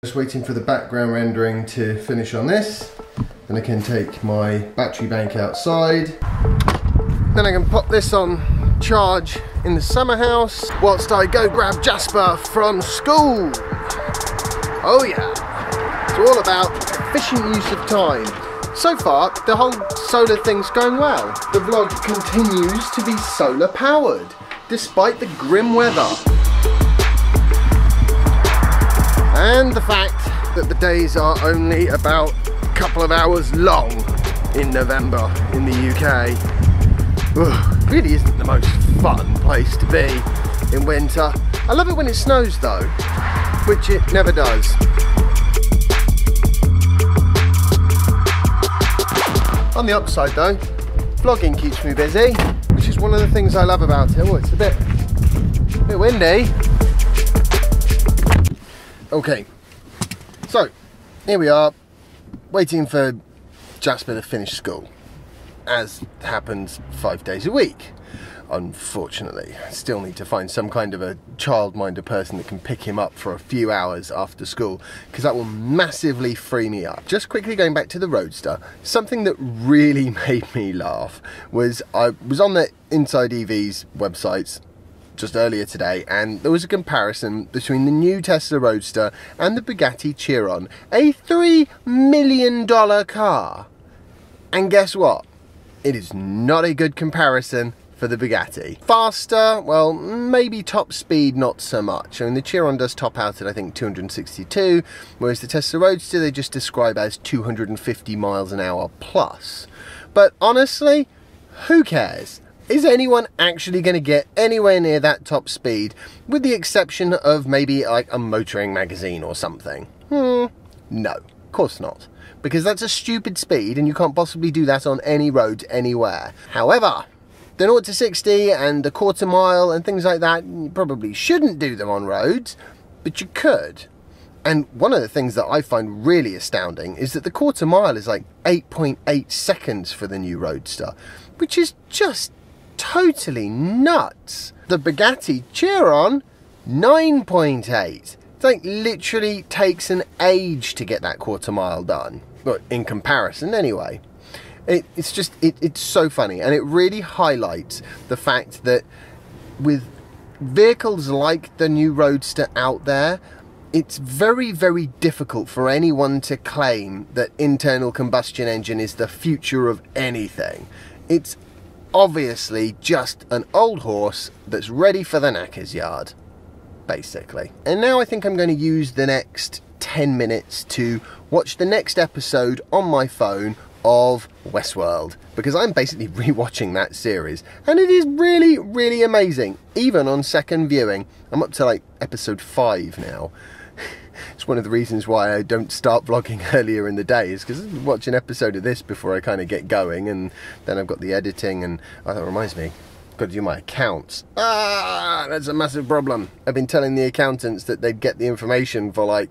Just waiting for the background rendering to finish on this. Then I can take my battery bank outside. Then I can pop this on charge in the summer house whilst I go grab Jasper from school. Oh yeah, it's all about efficient use of time. So far, the whole solar thing's going well. The vlog continues to be solar powered, despite the grim weather. And the fact that the days are only about a couple of hours long in November in the UK. Ugh, really isn't the most fun place to be in winter. I love it when it snows though, which it never does. On the upside though, vlogging keeps me busy, which is one of the things I love about it. Oh, it's a bit windy. Okay, so here we are, waiting for Jasper to finish school, as happens 5 days a week. Unfortunately, I still need to find some kind of a childminder person that can pick him up for a few hours after school, because that will massively free me up. Just quickly going back to the Roadster, something that really made me laugh was I was on the Inside EV's websites just earlier today, and there was a comparison between the new Tesla Roadster and the Bugatti Chiron, a $3 million car. And guess what? It is not a good comparison for the Bugatti. Faster, well, maybe top speed, not so much. I mean, the Chiron does top out at, I think, 262, whereas the Tesla Roadster they just describe as 250 miles an hour plus. But honestly, who cares? Is anyone actually going to get anywhere near that top speed, with the exception of maybe like a motoring magazine or something? No, of course not. Because that's a stupid speed and you can't possibly do that on any road anywhere. However, the 0 to 60 and the quarter mile and things like that, you probably shouldn't do them on roads, but you could. And one of the things that I find really astounding is that the quarter mile is like 8.8 seconds for the new Roadster, which is just totally nuts. The Bugatti Chiron, 9.8. It's like literally takes an age to get that quarter mile done. But in comparison anyway. It's so funny, and it really highlights the fact that with vehicles like the new Roadster out there, it's very, very difficult for anyone to claim that internal combustion engine is the future of anything. It's obviously just an old horse that's ready for the knacker's yard, basically. And now I think I'm going to use the next 10 minutes to watch the next episode on my phone of Westworld, because I'm basically rewatching that series, and it is really, really amazing, even on second viewing. I'm up to like episode 5 now. It's one of the reasons why I don't start vlogging earlier in the day, is because I watch an episode of this before I kind of get going, and then I've got the editing, and oh, that reminds me, I've got to do my accounts. That's a massive problem. I've been telling the accountants that they'd get the information for like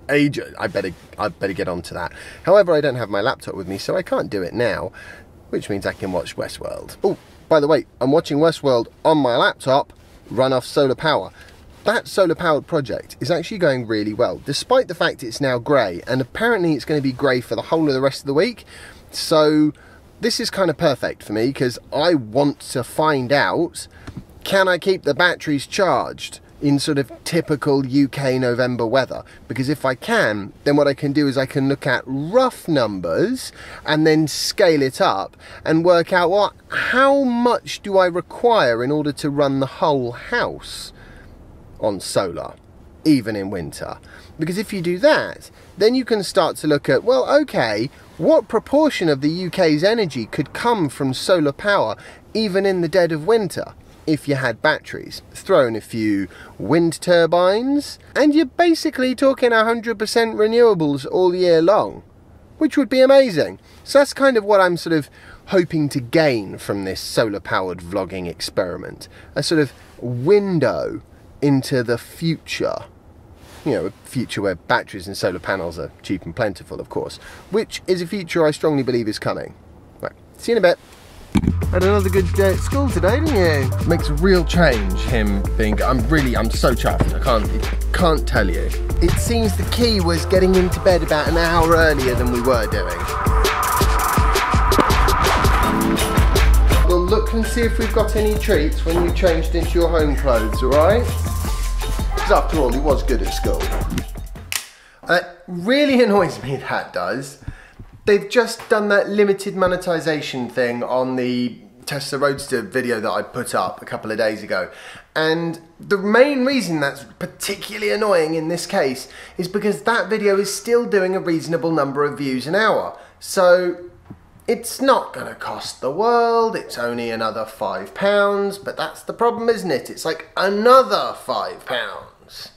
ages. I better get onto that. However, I don't have my laptop with me, so I can't do it now, which means I can watch Westworld. Oh, by the way, I'm watching Westworld on my laptop, run off solar power. That solar powered project is actually going really well, despite the fact it's now grey, and apparently it's going to be grey for the whole of the rest of the week. So this is kind of perfect for me, because I want to find out, can I keep the batteries charged in sort of typical UK November weather? Because if I can, then what I can do is I can look at rough numbers and then scale it up and work out, well, how much do I require in order to run the whole house on solar, even in winter? Because if you do that, then you can start to look at, well, okay, what proportion of the UK's energy could come from solar power even in the dead of winter? If you had batteries, throw in a few wind turbines, and you're basically talking 100% renewables all year long, which would be amazing. So that's kind of what I'm sort of hoping to gain from this solar-powered vlogging experiment. A sort of window into the future. You know, a future where batteries and solar panels are cheap and plentiful, of course, which is a future I strongly believe is coming. Right, see you in a bit. Had another good day at school today, didn't you? Makes a real change, him being, I'm so chuffed, I can't tell you. It seems the key was getting into bed about an hour earlier than we were doing. We'll look and see if we've got any treats when you changed into your home clothes, alright? Because after all, he was good at school. It really annoys me, that does. They've just done that limited monetization thing on the Tesla Roadster video that I put up a couple of days ago. And the main reason that's particularly annoying in this case is because that video is still doing a reasonable number of views an hour. So it's not going to cost the world, it's only another £5, but that's the problem, isn't it? It's like another £5.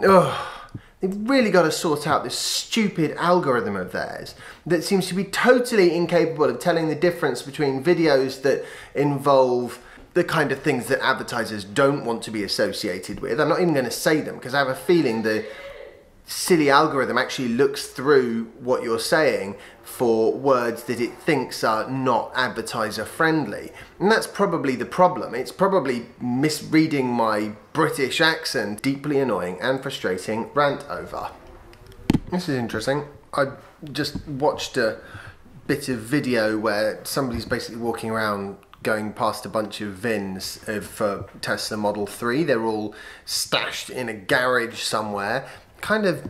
Ugh. They've really got to sort out this stupid algorithm of theirs that seems to be totally incapable of telling the difference between videos that involve the kind of things that advertisers don't want to be associated with. I'm not even going to say them because I have a feeling the silly algorithm actually looks through what you're saying for words that it thinks are not advertiser friendly. And that's probably the problem. It's probably misreading my British accent. Deeply annoying and frustrating rant over. This is interesting. I just watched a bit of video where somebody's basically walking around going past a bunch of VINs for Tesla Model 3. They're all stashed in a garage somewhere. Kind of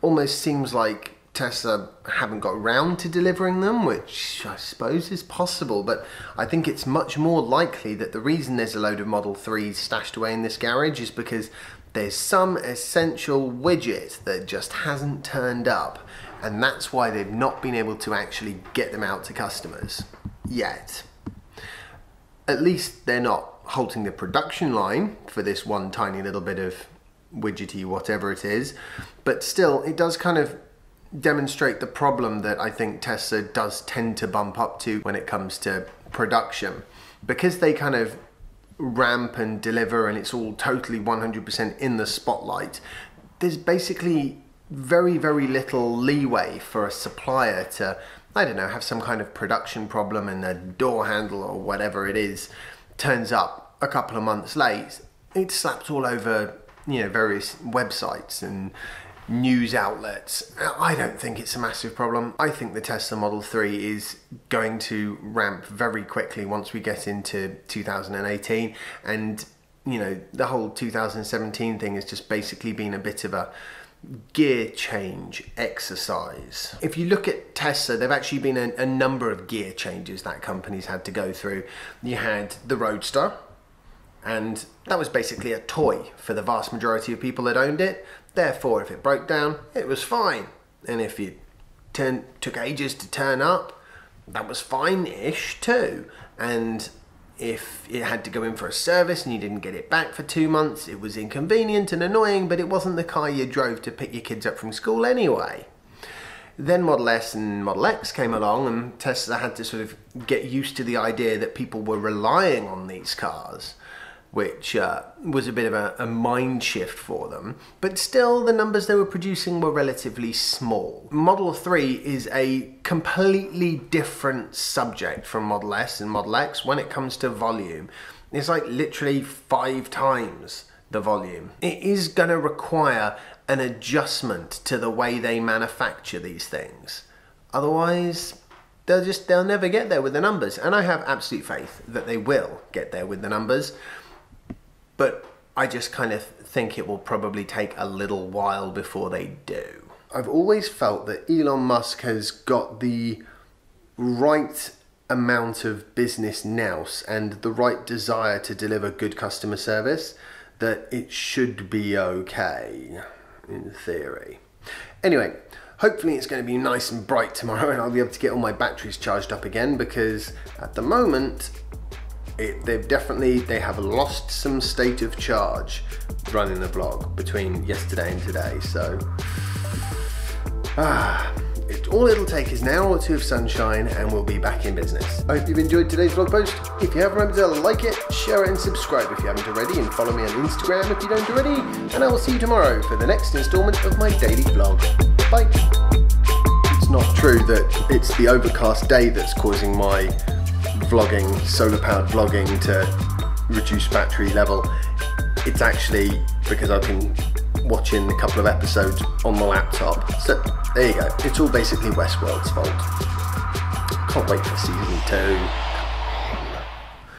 almost seems like Tesla haven't got round to delivering them, which I suppose is possible, but I think it's much more likely that the reason there's a load of Model 3s stashed away in this garage is because there's some essential widget that just hasn't turned up, and that's why they've not been able to actually get them out to customers yet. At least they're not halting the production line for this one tiny little bit of widgety whatever it is, but still it does kind of demonstrate the problem that I think Tesla does tend to bump up to when it comes to production. Because they kind of ramp and deliver and it's all totally 100% in the spotlight, there's basically very little leeway for a supplier to, I don't know, have some kind of production problem and a door handle or whatever it is turns up a couple of months late. It's slapped all over, you know, various websites and news outlets. I don't think it's a massive problem. I think the Tesla Model 3 is going to ramp very quickly once we get into 2018, and you know, the whole 2017 thing has just basically been a bit of a gear change exercise. If you look at Tesla, there've actually been a number of gear changes that companies had to go through. You had the Roadster, and that was basically a toy for the vast majority of people that owned it. Therefore, if it broke down, it was fine. And if it took ages to turn up, that was fine-ish too. And if it had to go in for a service and you didn't get it back for 2 months, it was inconvenient and annoying, but it wasn't the car you drove to pick your kids up from school anyway. Then Model S and Model X came along, and Tesla had to sort of get used to the idea that people were relying on these cars, which was a bit of a mind shift for them. But still, the numbers they were producing were relatively small. Model 3 is a completely different subject from Model S and Model X when it comes to volume. It's like literally 5 times the volume. It is going to require an adjustment to the way they manufacture these things. Otherwise, they'll never get there with the numbers. And I have absolute faith that they will get there with the numbers. But I just kind of think it will probably take a little while before they do. I've always felt that Elon Musk has got the right amount of business nous and the right desire to deliver good customer service, that it should be okay, in theory. Anyway, hopefully it's going to be nice and bright tomorrow and I'll be able to get all my batteries charged up again, because at the moment, they have lost some state of charge running the vlog between yesterday and today. So all it'll take is an hour or two of sunshine and we'll be back in business. I hope you've enjoyed today's vlog post. If you have, remember to like it, share it and subscribe if you haven't already, and follow me on Instagram if you don't already, and I will see you tomorrow for the next instalment of my daily vlog. Bye. It's not true that it's the overcast day that's causing my vlogging, solar powered vlogging to reduce battery level. It's actually because I've been watching a couple of episodes on the laptop. So there you go, it's all basically Westworld's fault. Can't wait for season 2.